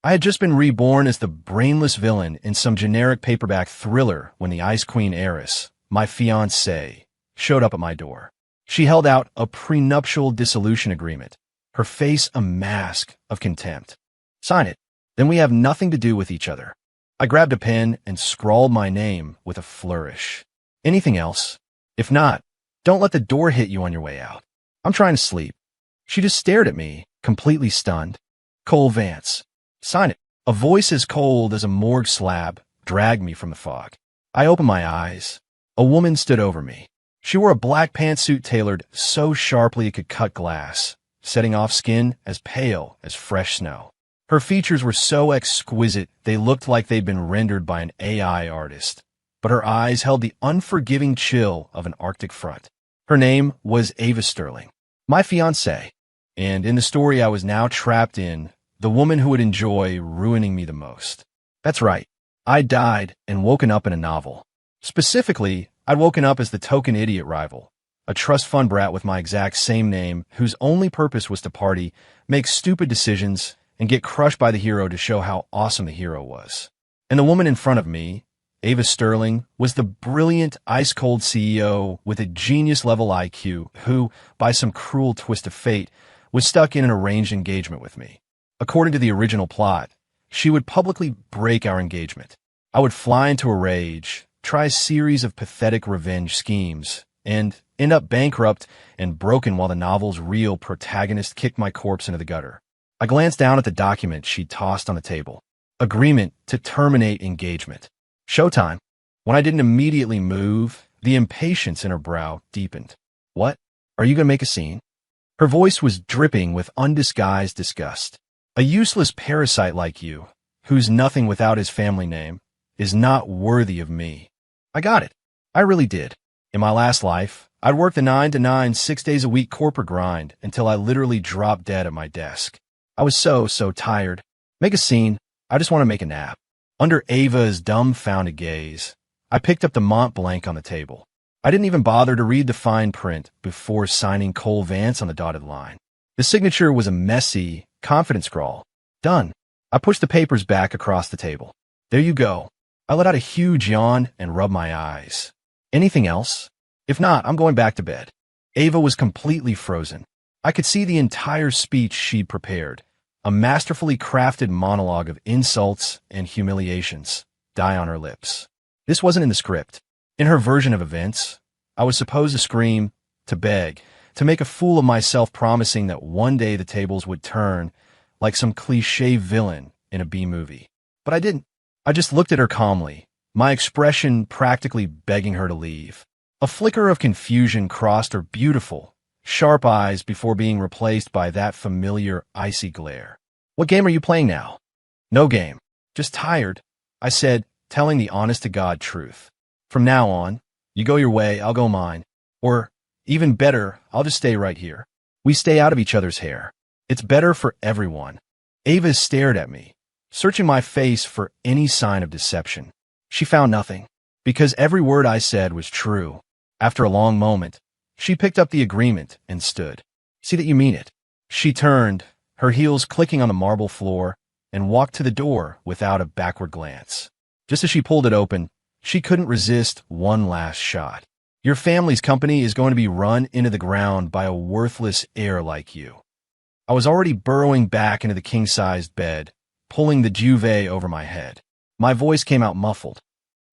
I had just been reborn as the brainless villain in some generic paperback thriller when the Ice Queen heiress, my fiancée, showed up at my door. She held out a prenuptial dissolution agreement, her face a mask of contempt. Sign it, then we have nothing to do with each other. I grabbed a pen and scrawled my name with a flourish. Anything else? If not, don't let the door hit you on your way out. I'm trying to sleep. She just stared at me, completely stunned. Cole Vance. Sign it. A voice as cold as a morgue slab dragged me from the fog. I opened my eyes. A woman stood over me. She wore a black pantsuit tailored so sharply it could cut glass, setting off skin as pale as fresh snow. Her features were so exquisite they looked like they'd been rendered by an AI artist, but her eyes held the unforgiving chill of an Arctic front. Her name was Ava Sterling, my fiancée, and in the story I was now trapped in, the woman who would enjoy ruining me the most. That's right, I died and woken up in a novel. Specifically, I'd woken up as the token idiot rival, a trust fund brat with my exact same name whose only purpose was to party, make stupid decisions, and get crushed by the hero to show how awesome the hero was. And the woman in front of me, Ava Sterling, was the brilliant, ice-cold CEO with a genius-level IQ who, by some cruel twist of fate, was stuck in an arranged engagement with me. According to the original plot, she would publicly break our engagement. I would fly into a rage, try a series of pathetic revenge schemes, and end up bankrupt and broken while the novel's real protagonist kicked my corpse into the gutter. I glanced down at the document she'd tossed on the table. Agreement to terminate engagement. Showtime. When I didn't immediately move, the impatience in her brow deepened. What? Are you going to make a scene? Her voice was dripping with undisguised disgust. A useless parasite like you, who's nothing without his family name, is not worthy of me. I got it. I really did. In my last life, I'd worked the 9-to-9, 6 days a week corporate grind until I literally dropped dead at my desk. I was so tired. Make a scene. I just want to make a nap. Under Ava's dumbfounded gaze, I picked up the Mont Blanc on the table. I didn't even bother to read the fine print before signing Cole Vance on the dotted line. The signature was a messy, confident scrawl. Done. I pushed the papers back across the table. There you go. I let out a huge yawn and rubbed my eyes. Anything else? If not, I'm going back to bed. Ava was completely frozen. I could see the entire speech she'd prepared, a masterfully crafted monologue of insults and humiliations, die on her lips. This wasn't in the script. In her version of events, I was supposed to scream, to beg, to make a fool of myself, promising that one day the tables would turn like some cliché villain in a B-movie. But I didn't. I just looked at her calmly, my expression practically begging her to leave. A flicker of confusion crossed her beautiful, sharp eyes before being replaced by that familiar icy glare. What game are you playing now? No game. Just tired, I said, telling the honest-to-God truth. From now on, you go your way, I'll go mine. Or, even better, I'll just stay right here. We stay out of each other's hair. It's better for everyone. Ava stared at me, searching my face for any sign of deception. She found nothing, because every word I said was true. After a long moment, she picked up the agreement and stood. See that you mean it. She turned, her heels clicking on the marble floor, and walked to the door without a backward glance. Just as she pulled it open, she couldn't resist one last shot. Your family's company is going to be run into the ground by a worthless heir like you. I was already burrowing back into the king-sized bed, pulling the duvet over my head. My voice came out muffled.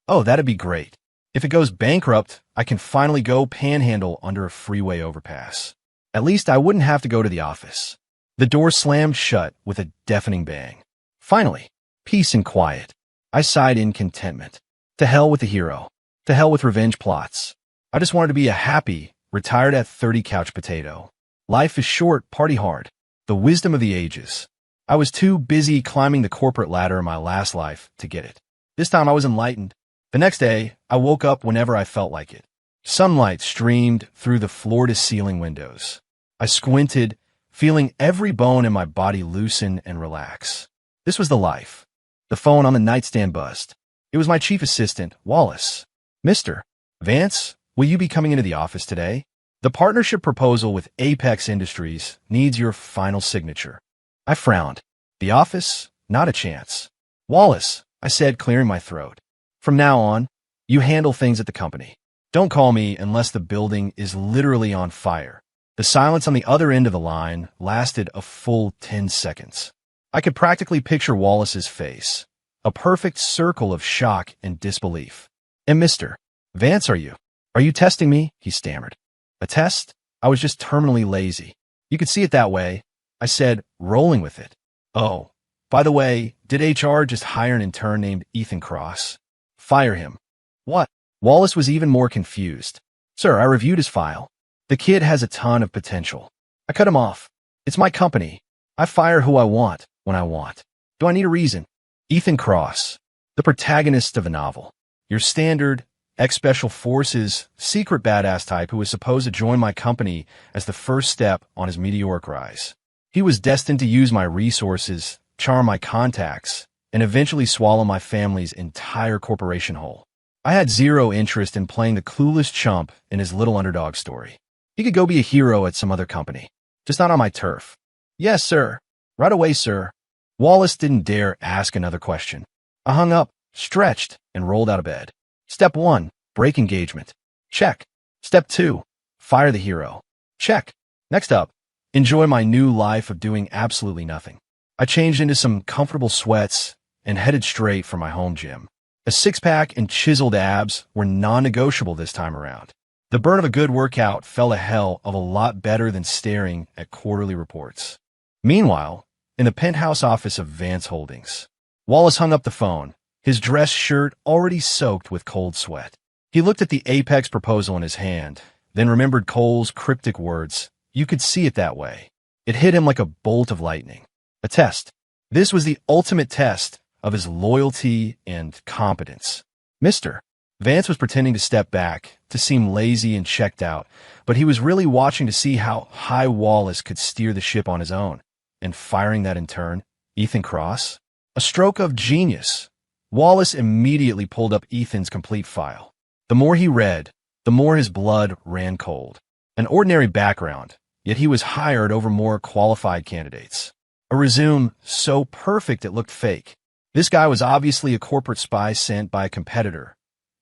Oh, that'd be great. If it goes bankrupt, I can finally go panhandle under a freeway overpass. At least I wouldn't have to go to the office. The door slammed shut with a deafening bang. Finally, peace and quiet. I sighed in contentment. To hell with the hero. To hell with revenge plots. I just wanted to be a happy, retired at 30 couch potato. Life is short, party hard. The wisdom of the ages. I was too busy climbing the corporate ladder in my last life to get it. This time I was enlightened. The next day, I woke up whenever I felt like it. Sunlight streamed through the floor-to-ceiling windows. I squinted, feeling every bone in my body loosen and relax. This was the life. The phone on the nightstand buzzed. It was my chief assistant, Wallace. Mr. Vance, will you be coming into the office today? The partnership proposal with Apex Industries needs your final signature. I frowned. The office? Not a chance. Wallace, I said, clearing my throat. From now on, you handle things at the company. Don't call me unless the building is literally on fire. The silence on the other end of the line lasted a full 10 seconds. I could practically picture Wallace's face, a perfect circle of shock and disbelief. And Mr. Vance, are you testing me? He stammered. A test? I was just terminally lazy. You could see it that way, I said, rolling with it. Oh, by the way, did HR just hire an intern named Ethan Cross? Fire him. What? Wallace was even more confused. Sir, I reviewed his file. The kid has a ton of potential. I cut him off. It's my company. I fire who I want, when I want. Do I need a reason? Ethan Cross, the protagonist of a novel. Your standard, ex-special forces, secret badass type who was supposed to join my company as the first step on his meteoric rise. He was destined to use my resources, charm my contacts, and eventually swallow my family's entire corporation whole. I had zero interest in playing the clueless chump in his little underdog story. He could go be a hero at some other company, just not on my turf. Yes, sir. Right away, sir. Wallace didn't dare ask another question. I hung up, stretched, and rolled out of bed. Step 1, break engagement. Check. Step 2, fire the hero. Check. Next up, enjoy my new life of doing absolutely nothing. I changed into some comfortable sweats and headed straight for my home gym. A six-pack and chiseled abs were non-negotiable this time around. The burn of a good workout felt a hell of a lot better than staring at quarterly reports. Meanwhile, in the penthouse office of Vance Holdings, Wallace hung up the phone, his dress shirt already soaked with cold sweat. He looked at the Apex proposal in his hand, then remembered Cole's cryptic words. You could see it that way. It hit him like a bolt of lightning. A test. This was the ultimate test of his loyalty and competence. Mr. Vance was pretending to step back, to seem lazy and checked out, but he was really watching to see how high Wallace could steer the ship on his own. And firing that intern, Ethan Cross? A stroke of genius. Wallace immediately pulled up Ethan's complete file. The more he read, the more his blood ran cold. An ordinary background, yet he was hired over more qualified candidates. A resume so perfect it looked fake. This guy was obviously a corporate spy sent by a competitor.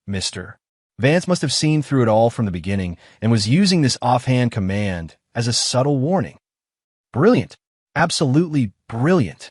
Mr. Vance must have seen through it all from the beginning and was using this offhand command as a subtle warning. Brilliant. Absolutely brilliant.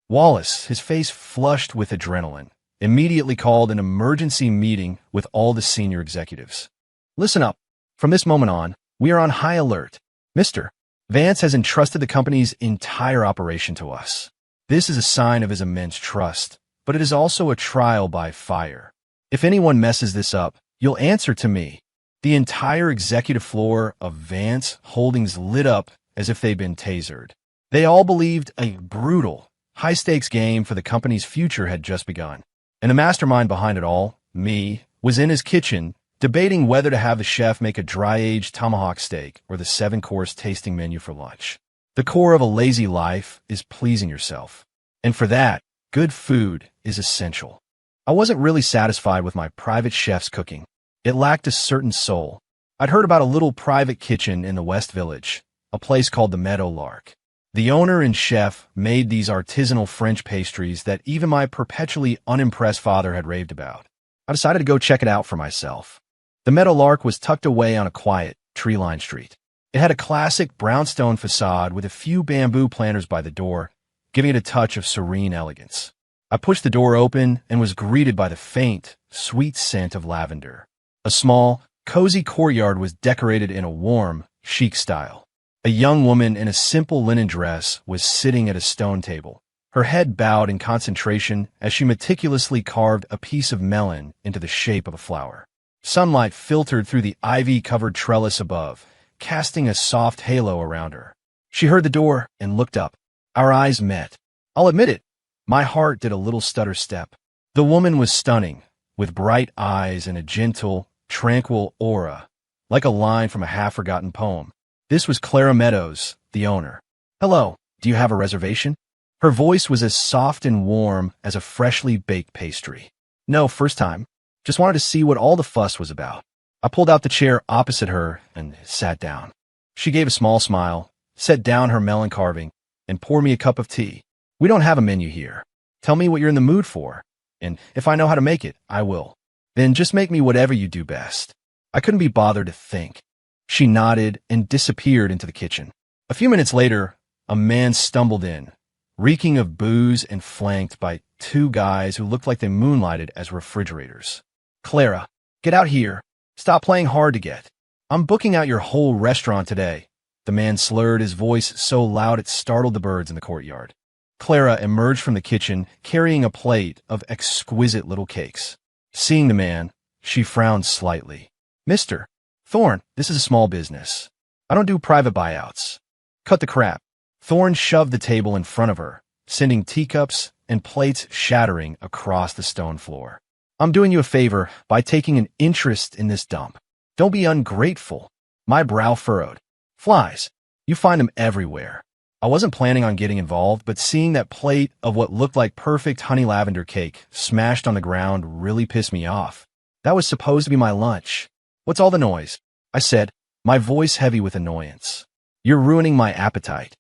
Wallace, his face flushed with adrenaline, immediately called an emergency meeting with all the senior executives. Listen up. From this moment on, we are on high alert. Mr. Vance has entrusted the company's entire operation to us. This is a sign of his immense trust, but it is also a trial by fire. If anyone messes this up, you'll answer to me. The entire executive floor of Vance Holdings lit up as if they'd been tasered. They all believed a brutal, high-stakes game for the company's future had just begun. And the mastermind behind it all, me, was in his kitchen, debating whether to have the chef make a dry-aged tomahawk steak or the 7-course tasting menu for lunch. The core of a lazy life is pleasing yourself. And for that, good food is essential. I wasn't really satisfied with my private chef's cooking. It lacked a certain soul. I'd heard about a little private kitchen in the West Village, a place called the Meadow Lark. The owner and chef made these artisanal French pastries that even my perpetually unimpressed father had raved about. I decided to go check it out for myself. The Meadow Lark was tucked away on a quiet, tree-lined street. It had a classic brownstone facade with a few bamboo planters by the door, giving it a touch of serene elegance. I pushed the door open and was greeted by the faint, sweet scent of lavender. A small, cozy courtyard was decorated in a warm, chic style. A young woman in a simple linen dress was sitting at a stone table, her head bowed in concentration as she meticulously carved a piece of melon into the shape of a flower. Sunlight filtered through the ivy-covered trellis above, casting a soft halo around her. She heard the door and looked up. Our eyes met. I'll admit it, my heart did a little stutter step. The woman was stunning, with bright eyes and a gentle, tranquil aura, like a line from a half-forgotten poem. This was Clara Meadows, the owner. Hello, do you have a reservation? Her voice was as soft and warm as a freshly baked pastry. No, first time. Just wanted to see what all the fuss was about. I pulled out the chair opposite her and sat down. She gave a small smile, set down her melon carving, and poured me a cup of tea. We don't have a menu here. Tell me what you're in the mood for, and if I know how to make it, I will. Then just make me whatever you do best. I couldn't be bothered to think. She nodded and disappeared into the kitchen. A few minutes later, a man stumbled in, reeking of booze and flanked by two guys who looked like they moonlighted as refrigerators. Clara, get out here. Stop playing hard to get. I'm booking out your whole restaurant today. The man slurred, his voice so loud it startled the birds in the courtyard. Clara emerged from the kitchen carrying a plate of exquisite little cakes. Seeing the man, she frowned slightly. Mr. Thorne, this is a small business. I don't do private buyouts. Cut the crap. Thorne shoved the table in front of her, sending teacups and plates shattering across the stone floor. I'm doing you a favor by taking an interest in this dump. Don't be ungrateful. My brow furrowed. Flies. You find them everywhere. I wasn't planning on getting involved, but seeing that plate of what looked like perfect honey lavender cake smashed on the ground really pissed me off. That was supposed to be my lunch. What's all the noise? I said, my voice heavy with annoyance. You're ruining my appetite.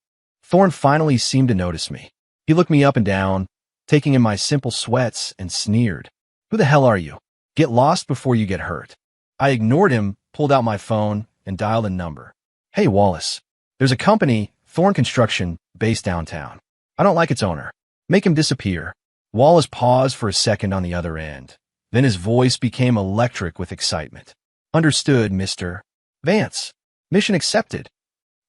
Thorne finally seemed to notice me. He looked me up and down, taking in my simple sweats, and sneered. Who the hell are you? Get lost before you get hurt. I ignored him, pulled out my phone, and dialed a number. Hey, Wallace. There's a company, Thorne Construction, based downtown. I don't like its owner. Make him disappear. Wallace paused for a second on the other end. Then his voice became electric with excitement. Understood, Mr. Vance. Mission accepted.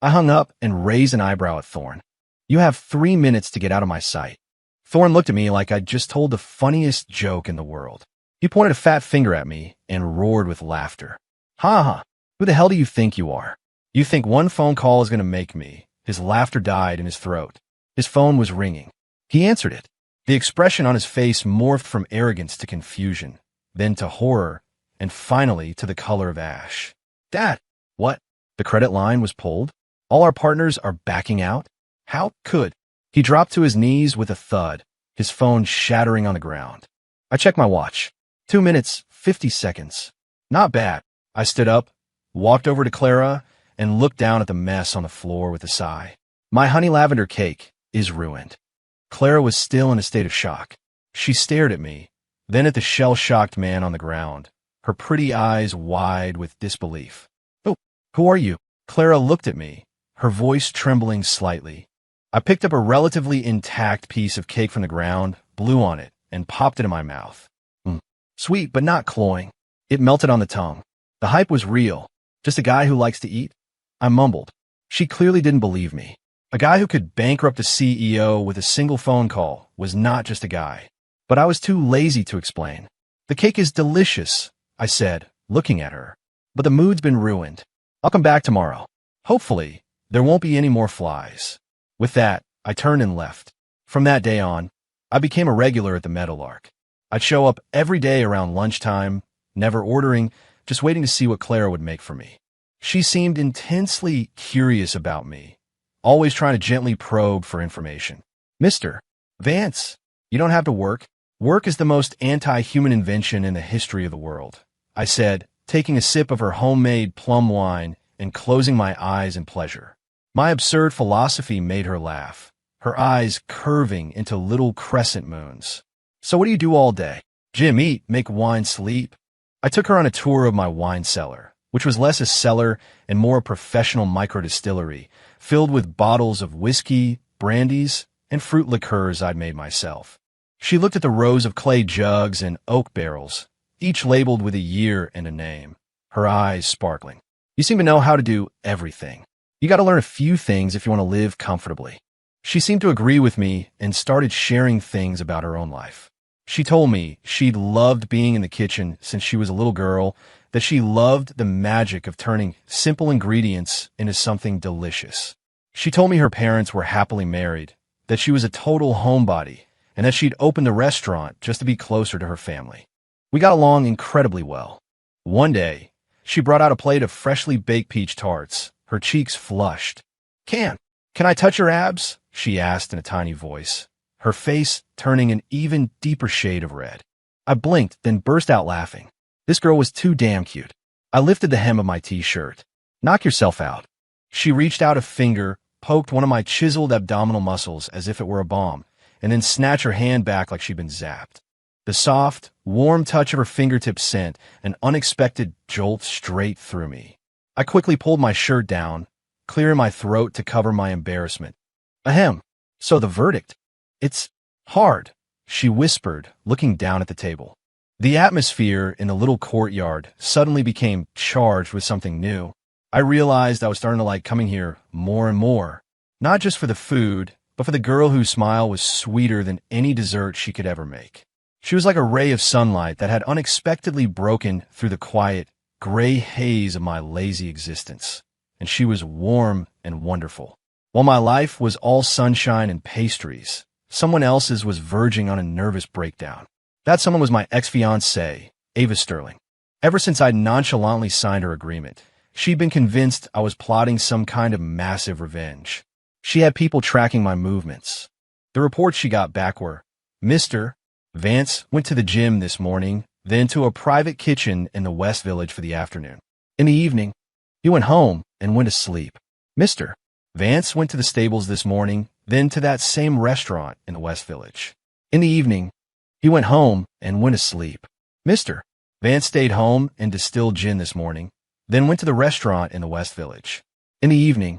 I hung up and raised an eyebrow at Thorne. You have 3 minutes to get out of my sight. Thorne looked at me like I'd just told the funniest joke in the world. He pointed a fat finger at me and roared with laughter. Ha ha. Who the hell do you think you are? You think one phone call is going to make me? His laughter died in his throat. His phone was ringing. He answered it. The expression on his face morphed from arrogance to confusion, then to horror, and finally to the color of ash. Dad, what? The credit line was pulled? All our partners are backing out? How could? He dropped to his knees with a thud, his phone shattering on the ground. I checked my watch. 2 minutes, 50 seconds. Not bad. I stood up, walked over to Clara, and looked down at the mess on the floor with a sigh. My honey lavender cake is ruined. Clara was still in a state of shock. She stared at me, then at the shell-shocked man on the ground, her pretty eyes wide with disbelief. Oh, who are you? Clara looked at me, her voice trembling slightly. I picked up a relatively intact piece of cake from the ground, blew on it, and popped it in my mouth. Sweet, but not cloying. It melted on the tongue. The hype was real. Just a guy who likes to eat? I mumbled. She clearly didn't believe me. A guy who could bankrupt a CEO with a single phone call was not just a guy. But I was too lazy to explain. The cake is delicious, I said, looking at her. But the mood's been ruined. I'll come back tomorrow. Hopefully, there won't be any more flies. With that, I turned and left. From that day on, I became a regular at the Meadowlark. I'd show up every day around lunchtime, never ordering, just waiting to see what Clara would make for me. She seemed intensely curious about me, always trying to gently probe for information. Mr. Vance, you don't have to work. Work is the most anti-human invention in the history of the world, I said, taking a sip of her homemade plum wine and closing my eyes in pleasure. My absurd philosophy made her laugh, her eyes curving into little crescent moons. So what do you do all day? Gym, eat, make wine, sleep. I took her on a tour of my wine cellar, which was less a cellar and more a professional microdistillery, filled with bottles of whiskey, brandies, and fruit liqueurs I'd made myself. She looked at the rows of clay jugs and oak barrels, each labeled with a year and a name, her eyes sparkling. You seem to know how to do everything. You got to learn a few things if you want to live comfortably. She seemed to agree with me and started sharing things about her own life. She told me she'd loved being in the kitchen since she was a little girl, that she loved the magic of turning simple ingredients into something delicious. She told me her parents were happily married, that she was a total homebody, and that she'd opened a restaurant just to be closer to her family. We got along incredibly well. One day, she brought out a plate of freshly baked peach tarts, her cheeks flushed. Can I touch your abs? She asked in a tiny voice, her face turning an even deeper shade of red. I blinked, then burst out laughing. This girl was too damn cute. I lifted the hem of my t-shirt. Knock yourself out. She reached out a finger, poked one of my chiseled abdominal muscles as if it were a bomb, and then snatch her hand back like she'd been zapped. The soft, warm touch of her fingertips sent an unexpected jolt straight through me. I quickly pulled my shirt down, clearing my throat to cover my embarrassment. Ahem. So the verdict? It's hard, she whispered, looking down at the table. The atmosphere in the little courtyard suddenly became charged with something new. I realized I was starting to like coming here more and more, not just for the food, but for the girl whose smile was sweeter than any dessert she could ever make. She was like a ray of sunlight that had unexpectedly broken through the quiet, gray haze of my lazy existence, and she was warm and wonderful. While my life was all sunshine and pastries, someone else's was verging on a nervous breakdown. That someone was my ex-fiancée, Ava Sterling. Ever since I'd nonchalantly signed her agreement, she'd been convinced I was plotting some kind of massive revenge. She had people tracking my movements. The reports she got back were, Mr. Vance went to the gym this morning, then to a private kitchen in the West Village for the afternoon. In the evening, he went home and went to sleep. Mr. Vance went to the stables this morning, then to that same restaurant in the West Village. In the evening, he went home and went to sleep. Mr. Vance stayed home and distilled gin this morning, then went to the restaurant in the West Village. In the evening,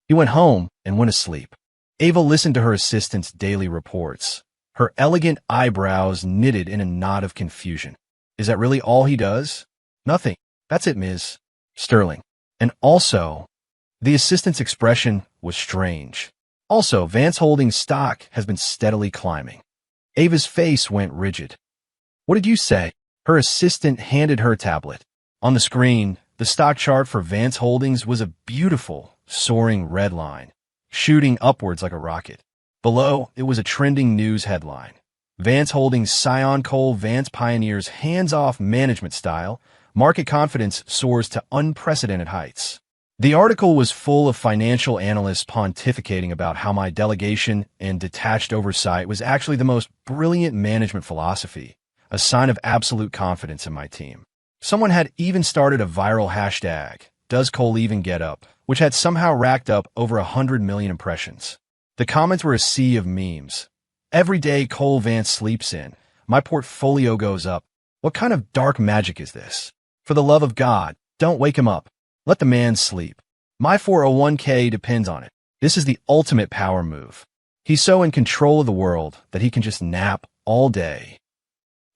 he went home and went to sleep. Ava listened to her assistant's daily reports, her elegant eyebrows knitted in a knot of confusion. Is that really all he does? Nothing. That's it, Ms. Sterling. And also, the assistant's expression was strange. Also, Vance Holdings' stock has been steadily climbing. Ava's face went rigid. What did you say? Her assistant handed her tablet. On the screen, the stock chart for Vance Holdings was a beautiful, soaring red line, shooting upwards like a rocket. Below, it was a trending news headline. Vance Holdings Scion Coal Vance pioneers hands-off management style. Market confidence soars to unprecedented heights. The article was full of financial analysts pontificating about how my delegation and detached oversight was actually the most brilliant management philosophy, a sign of absolute confidence in my team. Someone had even started a viral hashtag, Does Cole Even Get Up, which had somehow racked up over 100 million impressions. The comments were a sea of memes. Every day Cole Vance sleeps in, my portfolio goes up. What kind of dark magic is this? For the love of God, don't wake him up. Let the man sleep. My 401k depends on it. This is the ultimate power move. He's so in control of the world that he can just nap all day.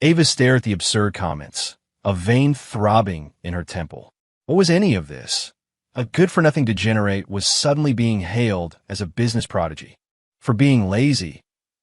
Ava stared at the absurd comments, a vein throbbing in her temple. What was any of this? A good-for-nothing degenerate was suddenly being hailed as a business prodigy. For being lazy.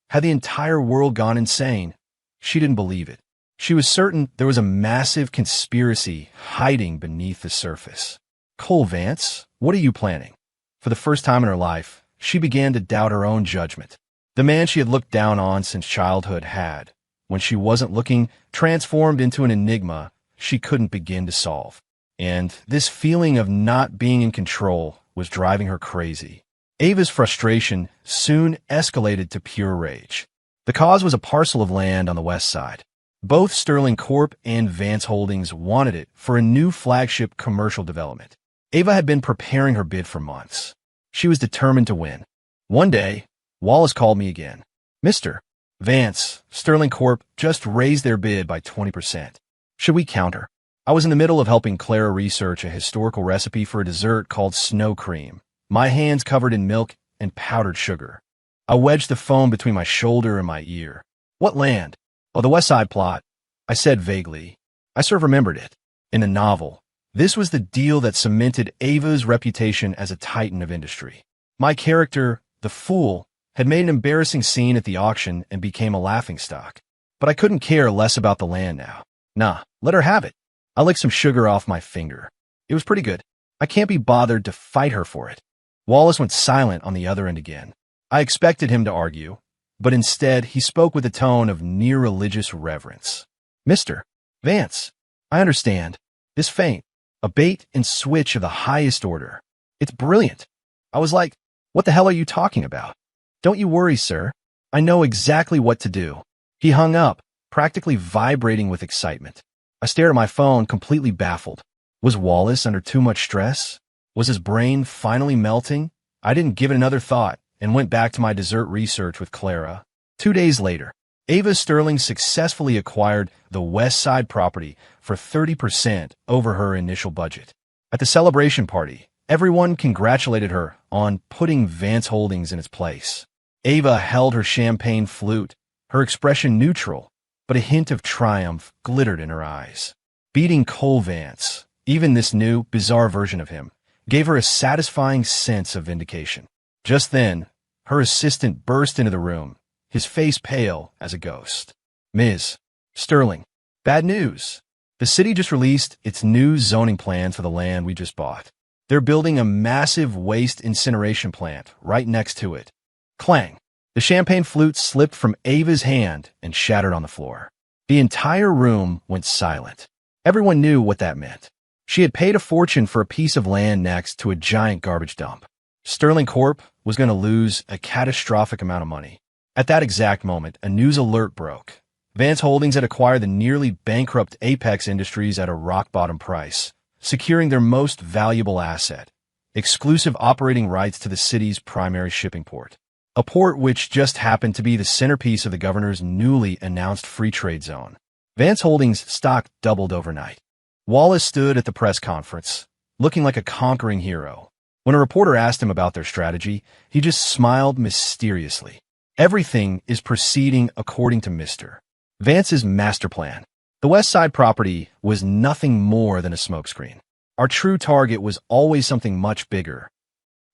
Had the entire world gone insane? She didn't believe it. She was certain there was a massive conspiracy hiding beneath the surface. Cole Vance, what are you planning? For the first time in her life, she began to doubt her own judgment. The man she had looked down on since childhood had, when she wasn't looking, transformed into an enigma she couldn't begin to solve. And this feeling of not being in control was driving her crazy. Ava's frustration soon escalated to pure rage. The cause was a parcel of land on the west side. Both Sterling Corp and Vance Holdings wanted it for a new flagship commercial development. Ava had been preparing her bid for months. She was determined to win. One day, Wallace called me again. Mr. Vance, Sterling Corp just raised their bid by 20%. Should we counter? I was in the middle of helping Clara research a historical recipe for a dessert called snow cream, my hands covered in milk and powdered sugar. I wedged the phone between my shoulder and my ear. What land? Oh, the West Side plot, I said vaguely. I sort of remembered it. In the novel, this was the deal that cemented Ava's reputation as a titan of industry. My character, the fool, had made an embarrassing scene at the auction and became a laughingstock. But I couldn't care less about the land now. Nah, let her have it. I licked some sugar off my finger. It was pretty good. I can't be bothered to fight her for it. Wallace went silent on the other end again. I expected him to argue, but instead he spoke with a tone of near-religious reverence. Mr. Vance, I understand. This feint, a bait and switch of the highest order. It's brilliant. I was like, what the hell are you talking about? Don't you worry, sir. I know exactly what to do. He hung up, practically vibrating with excitement. I stared at my phone, completely baffled. Was Wallace under too much stress? Was his brain finally melting? I didn't give it another thought and went back to my dessert research with Clara. 2 days later, Ava Sterling successfully acquired the West Side property for 30% over her initial budget. At the celebration party, everyone congratulated her on putting Vance Holdings in its place. Ava held her champagne flute, her expression neutral, but a hint of triumph glittered in her eyes. Beating Cole Vance, even this new, bizarre version of him, gave her a satisfying sense of vindication. Just then, her assistant burst into the room, his face pale as a ghost. "Ms. Sterling, bad news. The city just released its new zoning plans for the land we just bought. They're building a massive waste incineration plant right next to it." Clang! The champagne flute slipped from Ava's hand and shattered on the floor. The entire room went silent. Everyone knew what that meant. She had paid a fortune for a piece of land next to a giant garbage dump. Sterling Corp was going to lose a catastrophic amount of money. At that exact moment, a news alert broke. Vance Holdings had acquired the nearly bankrupt Apex Industries at a rock-bottom price, securing their most valuable asset, exclusive operating rights to the city's primary shipping port. A port which just happened to be the centerpiece of the governor's newly announced free trade zone. Vance Holdings' stock doubled overnight. Wallace stood at the press conference, looking like a conquering hero. When a reporter asked him about their strategy, he just smiled mysteriously. Everything is proceeding according to Mr. Vance's master plan. The West Side property was nothing more than a smokescreen. Our true target was always something much bigger.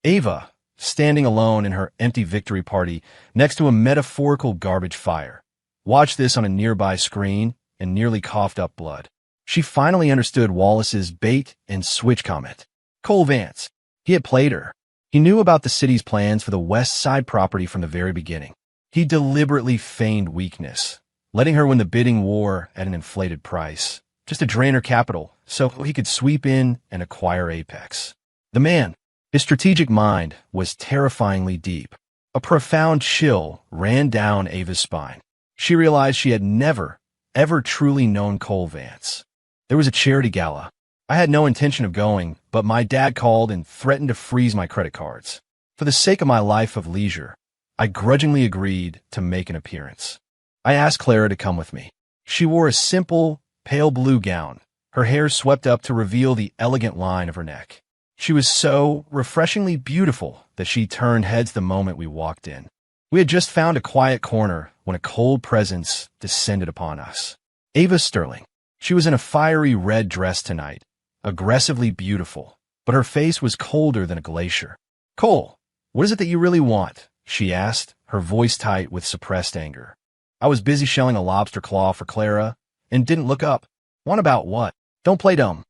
Ava, standing alone in her empty victory party next to a metaphorical garbage fire, watched this on a nearby screen and nearly coughed up blood. She finally understood Wallace's bait and switch comment. Cole Vance. He had played her. He knew about the city's plans for the West Side property from the very beginning. He deliberately feigned weakness, letting her win the bidding war at an inflated price, just to drain her capital so he could sweep in and acquire Apex. The man, his strategic mind, was terrifyingly deep. A profound chill ran down Ava's spine. She realized she had never, ever truly known Cole Vance. There was a charity gala. I had no intention of going, but my dad called and threatened to freeze my credit cards. For the sake of my life of leisure, I grudgingly agreed to make an appearance. I asked Clara to come with me. She wore a simple, pale blue gown, her hair swept up to reveal the elegant line of her neck. She was so refreshingly beautiful that she turned heads the moment we walked in. We had just found a quiet corner when a cold presence descended upon us. Ava Sterling. She was in a fiery red dress tonight, aggressively beautiful, but her face was colder than a glacier. "Cole, what is it that you really want?" she asked, her voice tight with suppressed anger. I was busy shelling a lobster claw for Clara and didn't look up. "Want about what? Don't play dumb."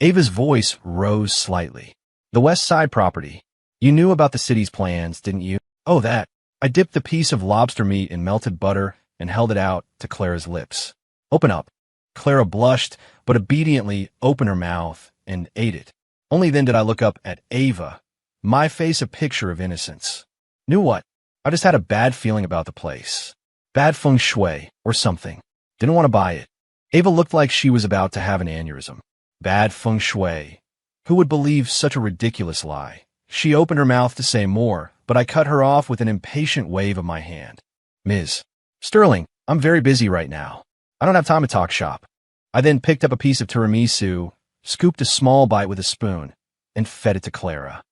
Ava's voice rose slightly. "The West Side property. You knew about the city's plans, didn't you?" "Oh, that." I dipped the piece of lobster meat in melted butter and held it out to Clara's lips. "Open up." Clara blushed, but obediently opened her mouth and ate it. Only then did I look up at Ava, my face a picture of innocence. Knew what? I just had a bad feeling about the place. Bad feng shui, or something. Didn't want to buy it. Ava looked like she was about to have an aneurysm. Bad feng shui. Who would believe such a ridiculous lie? She opened her mouth to say more, but I cut her off with an impatient wave of my hand. "Ms. Sterling, I'm very busy right now. I don't have time to talk shop." I then picked up a piece of tiramisu, scooped a small bite with a spoon, and fed it to Clara.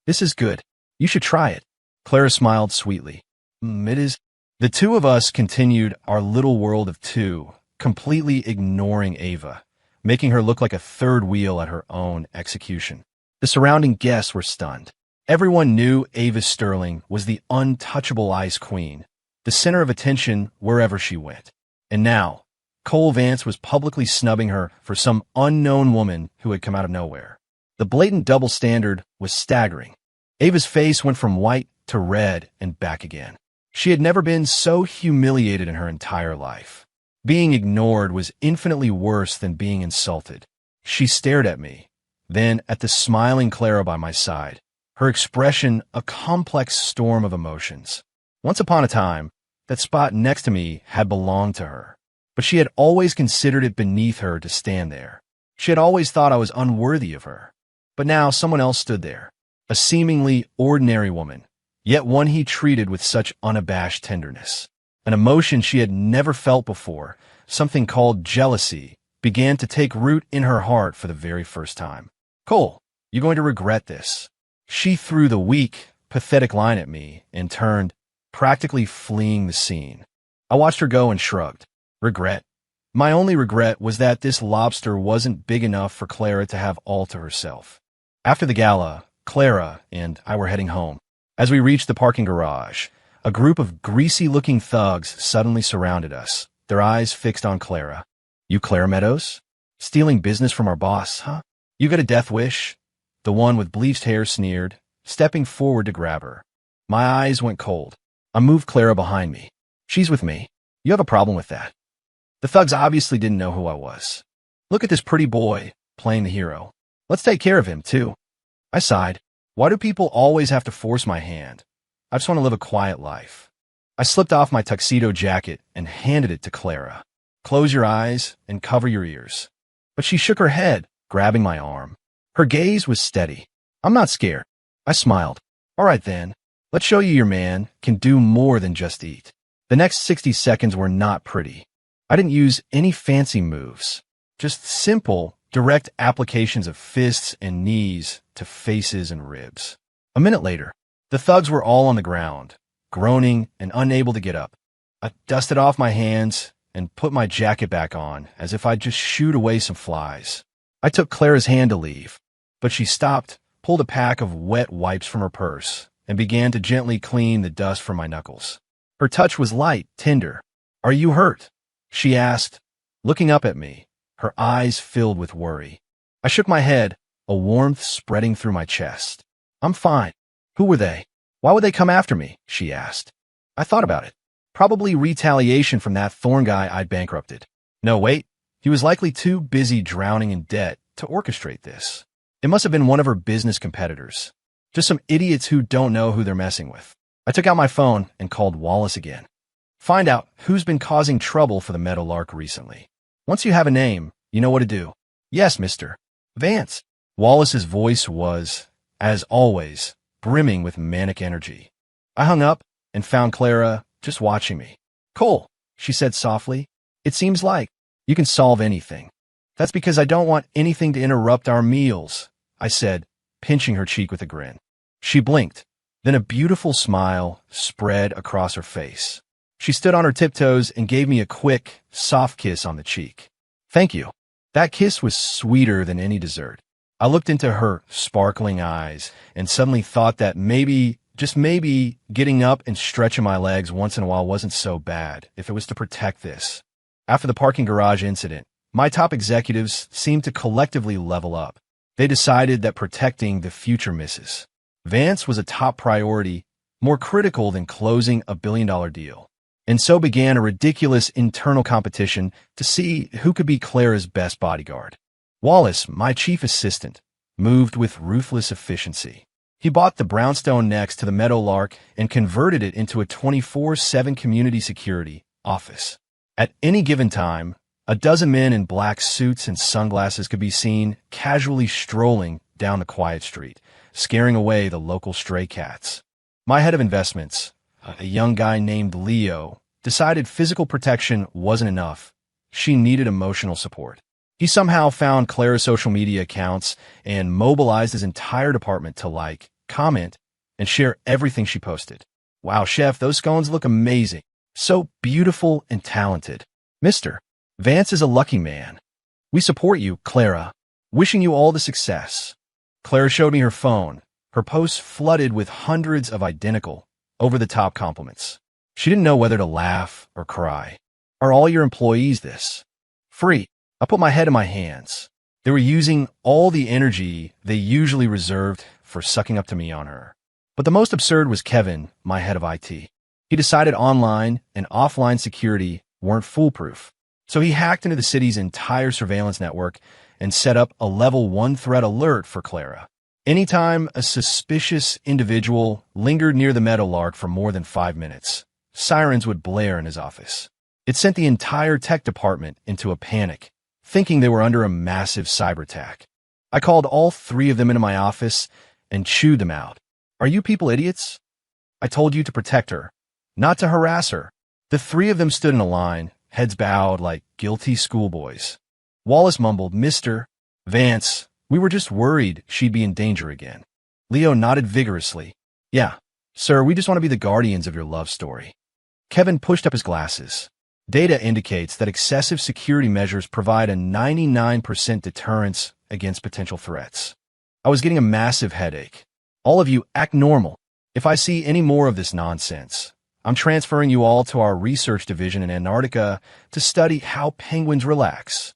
"This is good. You should try it." Clara smiled sweetly. It is." The two of us continued our little world of two, completely ignoring Ava, making her look like a third wheel at her own execution. The surrounding guests were stunned. Everyone knew Ava Sterling was the untouchable ice queen, the center of attention wherever she went. And now, Cole Vance was publicly snubbing her for some unknown woman who had come out of nowhere. The blatant double standard was staggering. Ava's face went from white to red and back again. She had never been so humiliated in her entire life. Being ignored was infinitely worse than being insulted. She stared at me, then at the smiling Clara by my side, her expression a complex storm of emotions. Once upon a time, that spot next to me had belonged to her, but she had always considered it beneath her to stand there. She had always thought I was unworthy of her. But now someone else stood there, a seemingly ordinary woman, yet one he treated with such unabashed tenderness. An emotion she had never felt before, something called jealousy, began to take root in her heart for the very first time. Cole, you're going to regret this. She threw the weak, pathetic line at me and turned, practically fleeing the scene. I watched her go and shrugged. Regret? My only regret was that this lobster wasn't big enough for Clara to have all to herself. After the gala, Clara and I were heading home. As we reached the parking garage, a group of greasy-looking thugs suddenly surrounded us, their eyes fixed on Clara. You Clara Meadows? Stealing business from our boss, huh? You got a death wish? The one with bleached hair sneered, stepping forward to grab her. My eyes went cold. I moved Clara behind me. She's with me. You have a problem with that? The thugs obviously didn't know who I was. Look at this pretty boy, playing the hero. Let's take care of him, too. I sighed. Why do people always have to force my hand? I just want to live a quiet life. I slipped off my tuxedo jacket and handed it to Clara. Close your eyes and cover your ears. But she shook her head, grabbing my arm. Her gaze was steady. I'm not scared. I smiled. All right then, let's show you your man can do more than just eat. The next 60 seconds were not pretty. I didn't use any fancy moves, just simple, direct applications of fists and knees to faces and ribs. A minute later, the thugs were all on the ground, groaning and unable to get up. I dusted off my hands and put my jacket back on as if I'd just shooed away some flies. I took Clara's hand to leave, but she stopped, pulled a pack of wet wipes from her purse, and began to gently clean the dust from my knuckles. Her touch was light, tender. Are you hurt? She asked, looking up at me, her eyes filled with worry. I shook my head, a warmth spreading through my chest. I'm fine. Who were they? Why would they come after me? She asked. I thought about it. Probably retaliation from that Thorn guy I'd bankrupted. No, wait. He was likely too busy drowning in debt to orchestrate this. It must have been one of her business competitors. Just some idiots who don't know who they're messing with. I took out my phone and called Wallace again. Find out who's been causing trouble for the Meadowlark recently. Once you have a name, you know what to do. Yes, Mr. Vance. Wallace's voice was, as always, brimming with manic energy. I hung up and found Clara just watching me. Cole, she said softly, it seems like you can solve anything. That's because I don't want anything to interrupt our meals, I said, pinching her cheek with a grin. She blinked, then a beautiful smile spread across her face. She stood on her tiptoes and gave me a quick, soft kiss on the cheek. Thank you. That kiss was sweeter than any dessert. I looked into her sparkling eyes and suddenly thought that maybe, just maybe, getting up and stretching my legs once in a while wasn't so bad if it was to protect this. After the parking garage incident, my top executives seemed to collectively level up. They decided that protecting the future Mrs. Vance was a top priority, more critical than closing a billion-dollar deal. And so began a ridiculous internal competition to see who could be Clara's best bodyguard. Wallace, my chief assistant, moved with ruthless efficiency. He bought the brownstone next to the Meadowlark and converted it into a 24/7 community security office. At any given time, a dozen men in black suits and sunglasses could be seen casually strolling down the quiet street, scaring away the local stray cats. My head of investments, a young guy named Leo, decided physical protection wasn't enough. She needed emotional support. He somehow found Clara's social media accounts and mobilized his entire department to like, comment, and share everything she posted. Wow, chef, those scones look amazing. So beautiful and talented. Mr. Vance is a lucky man. We support you, Clara. Wishing you all the success. Clara showed me her phone, her posts flooded with hundreds of identical, over-the-top compliments. She didn't know whether to laugh or cry. Are all your employees this? Free. I put my head in my hands. They were using all the energy they usually reserved for sucking up to me on her. But the most absurd was Kevin, my head of IT. He decided online and offline security weren't foolproof. So he hacked into the city's entire surveillance network and set up a level 1 threat alert for Clara. Anytime a suspicious individual lingered near the Meadowlark for more than 5 minutes, sirens would blare in his office. It sent the entire tech department into a panic, thinking they were under a massive cyber attack. I called all 3 of them into my office and chewed them out. Are you people idiots? I told you to protect her, not to harass her. The three of them stood in a line, heads bowed like guilty schoolboys. Wallace mumbled, "Mr. Vance, we were just worried she'd be in danger again." Leo nodded vigorously. "Yeah, sir, we just want to be the guardians of your love story." Kevin pushed up his glasses. "Data indicates that excessive security measures provide a 99% deterrence against potential threats." I was getting a massive headache. "All of you, act normal. If I see any more of this nonsense, I'm transferring you all to our research division in Antarctica to study how penguins relax."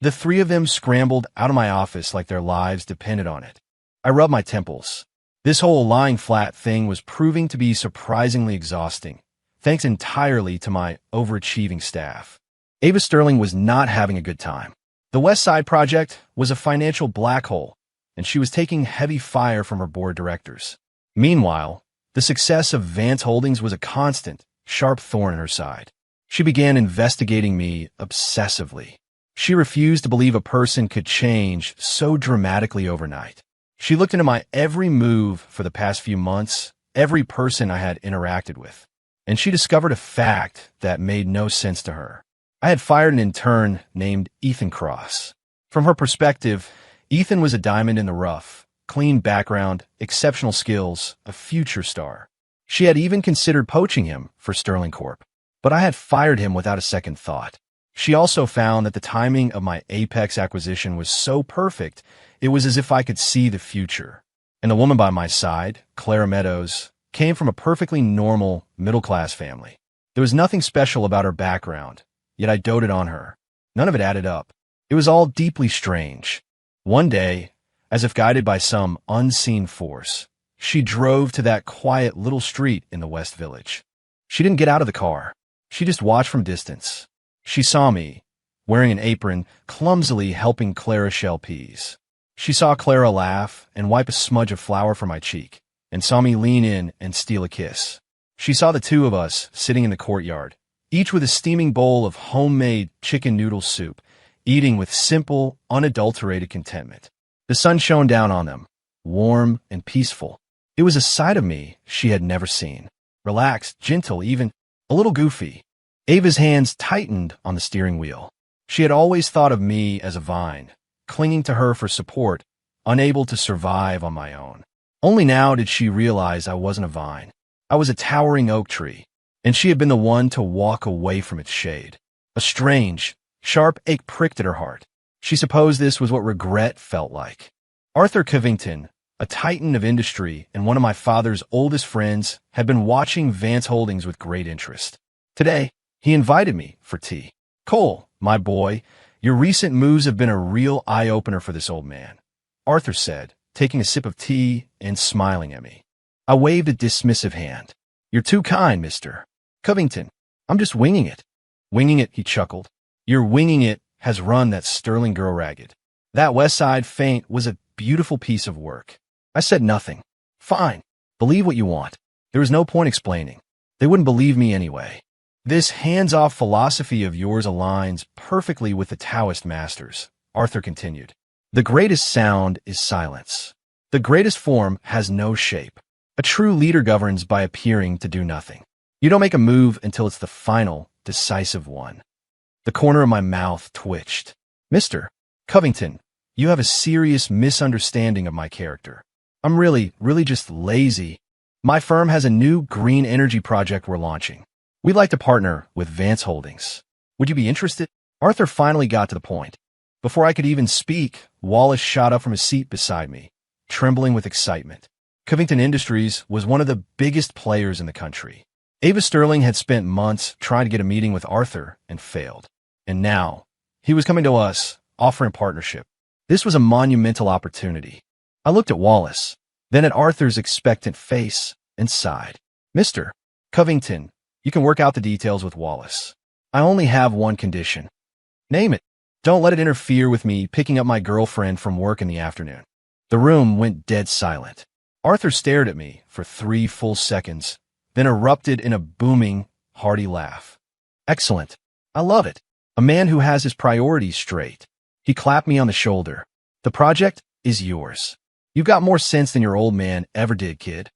The three of them scrambled out of my office like their lives depended on it. I rubbed my temples. This whole lying flat thing was proving to be surprisingly exhausting, thanks entirely to my overachieving staff. Ava Sterling was not having a good time. The West Side Project was a financial black hole, and she was taking heavy fire from her board directors. Meanwhile, the success of Vance Holdings was a constant, sharp thorn in her side. She began investigating me obsessively. She refused to believe a person could change so dramatically overnight. She looked into my every move for the past few months, every person I had interacted with, and she discovered a fact that made no sense to her. I had fired an intern named Ethan Cross. From her perspective, Ethan was a diamond in the rough, clean background, exceptional skills, a future star. She had even considered poaching him for Sterling Corp, but I had fired him without a second thought. She also found that the timing of my Apex acquisition was so perfect, it was as if I could see the future. And the woman by my side, Clara Meadows, came from a perfectly normal, middle-class family. There was nothing special about her background, yet I doted on her. None of it added up. It was all deeply strange. One day, as if guided by some unseen force, she drove to that quiet little street in the West Village. She didn't get out of the car. She just watched from distance. She saw me, wearing an apron, clumsily helping Clara shell peas. She saw Clara laugh and wipe a smudge of flour from my cheek, and saw me lean in and steal a kiss. She saw the two of us sitting in the courtyard, each with a steaming bowl of homemade chicken noodle soup, eating with simple, unadulterated contentment. The sun shone down on them, warm and peaceful. It was a side of me she had never seen. Relaxed, gentle, even a little goofy. Ava's hands tightened on the steering wheel. She had always thought of me as a vine, clinging to her for support, unable to survive on my own. Only now did she realize I wasn't a vine. I was a towering oak tree, and she had been the one to walk away from its shade. A strange, sharp ache pricked at her heart. She supposed this was what regret felt like. Arthur Covington, a titan of industry and one of my father's oldest friends, had been watching Vance Holdings with great interest. Today, he invited me for tea. "Cole, my boy, your recent moves have been a real eye-opener for this old man," Arthur said, taking a sip of tea and smiling at me. I waved a dismissive hand. "You're too kind, Mr. Covington. I'm just winging it." "Winging it," he chuckled. "Your winging it has run that Sterling girl ragged. That West Side feint was a beautiful piece of work." I said nothing. "Fine. Believe what you want. There was no point explaining. They wouldn't believe me anyway." "This hands-off philosophy of yours aligns perfectly with the Taoist masters," Arthur continued. "The greatest sound is silence. The greatest form has no shape. A true leader governs by appearing to do nothing. You don't make a move until it's the final, decisive one." The corner of my mouth twitched. "Mr. Covington, you have a serious misunderstanding of my character. I'm really just lazy. My firm has a new green energy project we're launching. We'd like to partner with Vance Holdings. Would you be interested?" Arthur finally got to the point. Before I could even speak, Wallace shot up from his seat beside me, trembling with excitement. Covington Industries was one of the biggest players in the country. Ava Sterling had spent months trying to get a meeting with Arthur and failed. And now, he was coming to us, offering partnership. This was a monumental opportunity. I looked at Wallace, then at Arthur's expectant face, and sighed. "Mr. Covington, you can work out the details with Wallace. I only have one condition." "Name it. Don't let it interfere with me picking up my girlfriend from work in the afternoon." The room went dead silent. Arthur stared at me for 3 full seconds, then erupted in a booming, hearty laugh. "Excellent. I love it. A man who has his priorities straight." He clapped me on the shoulder. "The project is yours. You've got more sense than your old man ever did, kid."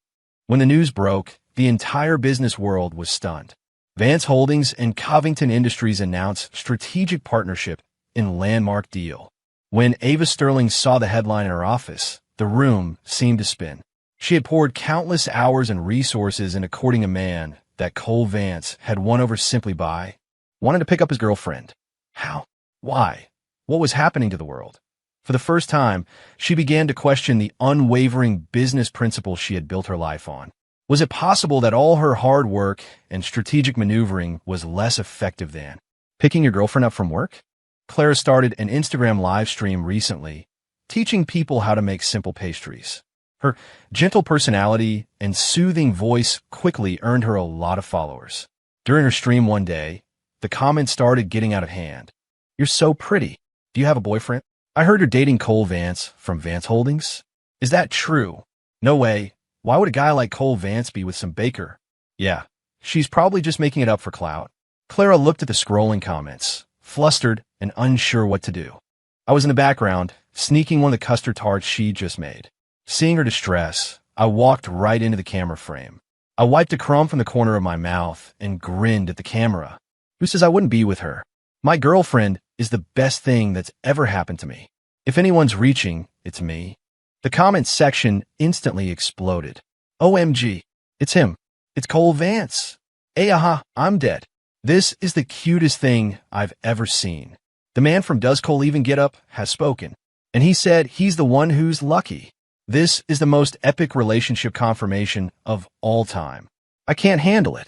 When the news broke, the entire business world was stunned. Vance Holdings and Covington Industries announced strategic partnership in landmark deal. When Ava Sterling saw the headline in her office, the room seemed to spin. She had poured countless hours and resources into courting a man that Cole Vance had won over simply by wanting to pick up his girlfriend. How? Why? What was happening to the world? For the first time, she began to question the unwavering business principles she had built her life on. Was it possible that all her hard work and strategic maneuvering was less effective than picking your girlfriend up from work? Clara started an Instagram live stream recently, teaching people how to make simple pastries. Her gentle personality and soothing voice quickly earned her a lot of followers. During her stream one day, the comments started getting out of hand. "You're so pretty. Do you have a boyfriend? I heard you're dating Cole Vance from Vance Holdings. Is that true? No way. Why would a guy like Cole Vance be with some baker?" Yeah, she's probably just making it up for clout. Clara looked at the scrolling comments, flustered and unsure what to do. I was in the background, sneaking one of the custard tarts she just made. Seeing her distress, I walked right into the camera frame. I wiped a crumb from the corner of my mouth and grinned at the camera. Who says I wouldn't be with her? My girlfriend is the best thing that's ever happened to me. If anyone's reaching, it's me. The comments section instantly exploded. OMG, it's him. It's Cole Vance. Aha, I'm dead. This is the cutest thing I've ever seen. The man from Does Cole Even Get Up has spoken, and he said he's the one who's lucky. This is the most epic relationship confirmation of all time. I can't handle it.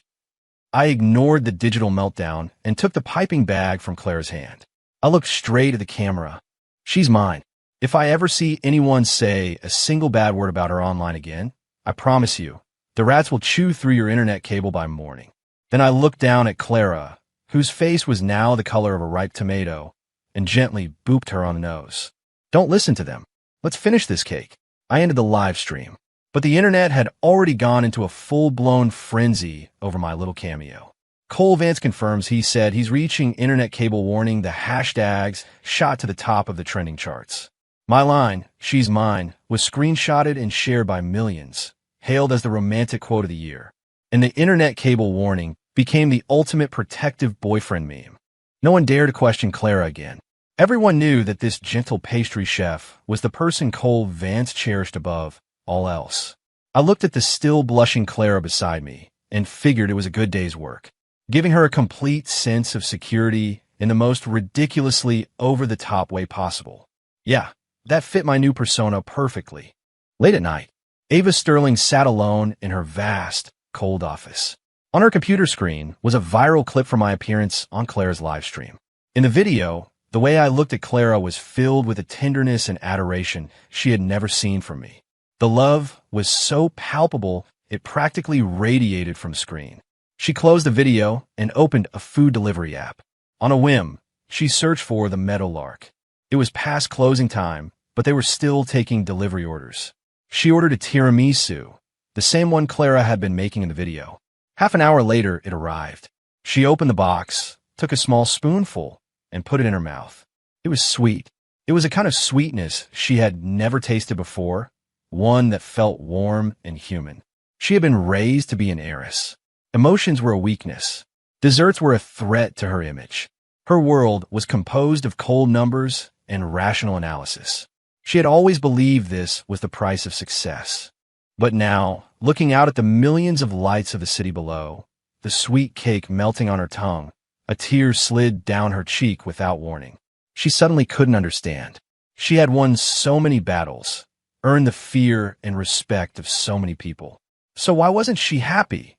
I ignored the digital meltdown and took the piping bag from Clara's hand. I looked straight at the camera. She's mine. If I ever see anyone say a single bad word about her online again, I promise you, the rats will chew through your internet cable by morning. Then I looked down at Clara, whose face was now the color of a ripe tomato, and gently booped her on the nose. Don't listen to them. Let's finish this cake. I ended the live stream, but the internet had already gone into a full-blown frenzy over my little cameo. Cole Vance confirms he said he's reaching internet cable warning. The hashtags shot to the top of the trending charts. My line, "She's mine," was screenshotted and shared by millions, hailed as the romantic quote of the year. And the internet cable warning became the ultimate protective boyfriend meme. No one dared to question Clara again. Everyone knew that this gentle pastry chef was the person Cole Vance cherished above all else. I looked at the still blushing Clara beside me and figured it was a good day's work, giving her a complete sense of security in the most ridiculously over-the-top way possible. Yeah, that fit my new persona perfectly. Late at night, Ava Sterling sat alone in her vast, cold office. On her computer screen was a viral clip from my appearance on Clara's live stream. In the video, the way I looked at Clara was filled with a tenderness and adoration she had never seen from me. The love was so palpable, it practically radiated from the screen. She closed the video and opened a food delivery app. On a whim, she searched for the Meadowlark. It was past closing time, but they were still taking delivery orders. She ordered a tiramisu, the same one Clara had been making in the video. Half an hour later, it arrived. She opened the box, took a small spoonful, and put it in her mouth. It was sweet. It was a kind of sweetness she had never tasted before, one that felt warm and human. She had been raised to be an heiress. Emotions were a weakness. Desserts were a threat to her image. Her world was composed of cold numbers and rational analysis. She had always believed this was the price of success. But now, looking out at the millions of lights of the city below, the sweet cake melting on her tongue, a tear slid down her cheek without warning. She suddenly couldn't understand. She had won so many battles, earned the fear and respect of so many people. So why wasn't she happy?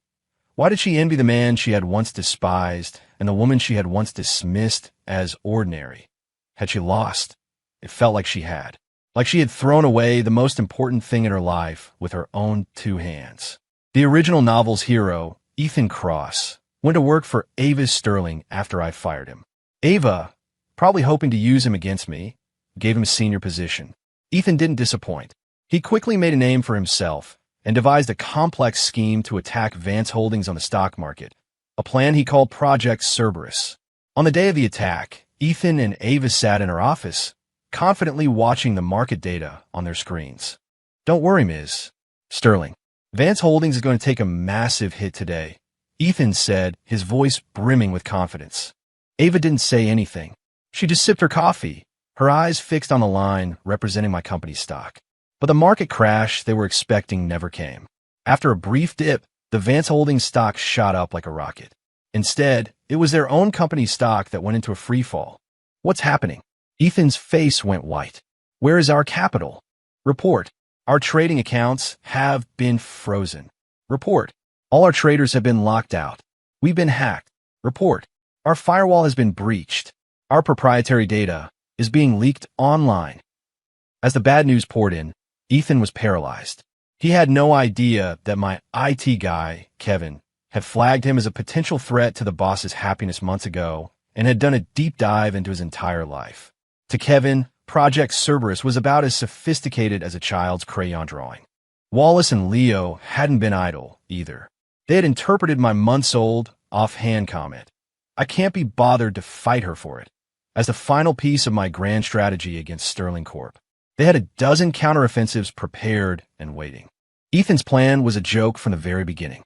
Why did she envy the man she had once despised and the woman she had once dismissed as ordinary? Had she lost? It felt like she had. Like she had thrown away the most important thing in her life with her own two hands. The original novel's hero, Ethan Cross, went to work for Ava Sterling after I fired him. Ava, probably hoping to use him against me, gave him a senior position. Ethan didn't disappoint. He quickly made a name for himself and devised a complex scheme to attack Vance Holdings on the stock market, a plan he called Project Cerberus. On the day of the attack, Ethan and Ava sat in her office, confidently watching the market data on their screens. "Don't worry, Ms. Sterling. Vance Holdings is going to take a massive hit today, Ethan said, his voice brimming with confidence. Ava didn't say anything. She just sipped her coffee, her eyes fixed on the line representing my company's stock. But the market crash they were expecting never came. After a brief dip, the Vance Holdings stock shot up like a rocket. Instead, it was their own company's stock that went into a free fall. What's happening? Ethan's face went white. Where is our capital? Report. Our trading accounts have been frozen. Report. All our traders have been locked out. We've been hacked. Report. Our firewall has been breached. Our proprietary data is being leaked online. As the bad news poured in, Ethan was paralyzed. He had no idea that my IT guy, Kevin, had flagged him as a potential threat to the boss's happiness months ago and had done a deep dive into his entire life. To Kevin, Project Cerberus was about as sophisticated as a child's crayon drawing. Wallace and Leo hadn't been idle, either. They had interpreted my months-old, offhand comment. I can't be bothered to fight her for it, as the final piece of my grand strategy against Sterling Corp. They had a dozen counteroffensives prepared and waiting. Ethan's plan was a joke from the very beginning.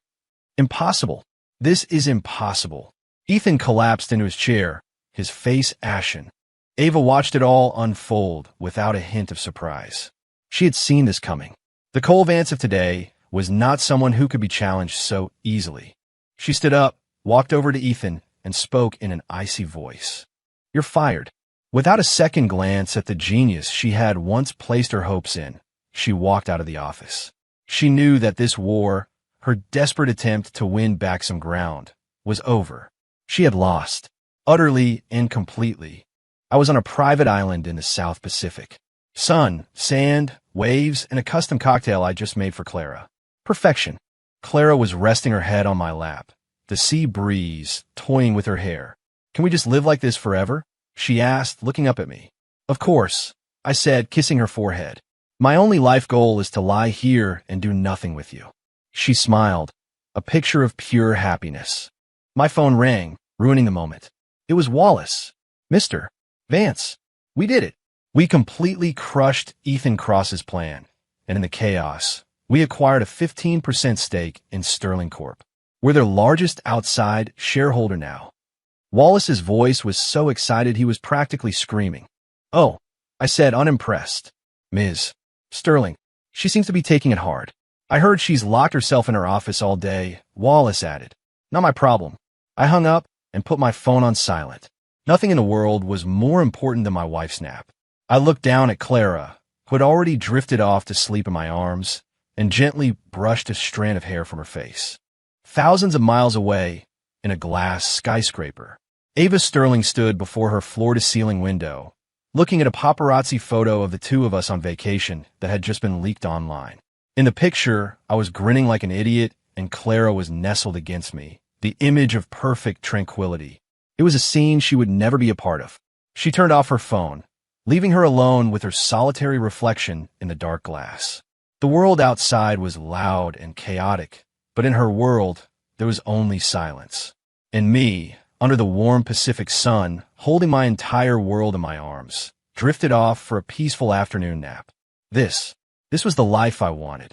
Impossible. This is impossible. Ethan collapsed into his chair, his face ashen. Ava watched it all unfold without a hint of surprise. She had seen this coming. The Cole Vance of today was not someone who could be challenged so easily. She stood up, walked over to Ethan, and spoke in an icy voice. You're fired. Without a second glance at the genius she had once placed her hopes in, she walked out of the office. She knew that this war, her desperate attempt to win back some ground, was over. She had lost, utterly and completely. I was on a private island in the South Pacific. Sun, sand, waves, and a custom cocktail I just made for Clara. Perfection. Clara was resting her head on my lap, the sea breeze toying with her hair. Can we just live like this forever? She asked, looking up at me. Of course, I said, kissing her forehead. My only life goal is to lie here and do nothing with you. She smiled, a picture of pure happiness. My phone rang, ruining the moment. It was Wallace. Mr. Vance, we did it. We completely crushed Ethan Cross's plan, and in the chaos, we acquired a 15% stake in Sterling Corp. We're their largest outside shareholder now. Wallace's voice was so excited he was practically screaming. Oh, I said, unimpressed. Ms. Sterling, she seems to be taking it hard. I heard she's locked herself in her office all day, Wallace added. Not my problem. I hung up and put my phone on silent. Nothing in the world was more important than my wife's nap. I looked down at Clara, who had already drifted off to sleep in my arms, and gently brushed a strand of hair from her face. Thousands of miles away, in a glass skyscraper, Ava Sterling stood before her floor-to-ceiling window, looking at a paparazzi photo of the two of us on vacation that had just been leaked online. In the picture, I was grinning like an idiot, and Clara was nestled against me, the image of perfect tranquility. It was a scene she would never be a part of. She turned off her phone, leaving her alone with her solitary reflection in the dark glass. The world outside was loud and chaotic, but in her world, there was only silence. And me, under the warm Pacific sun, holding my entire world in my arms, drifted off for a peaceful afternoon nap. This was the life I wanted.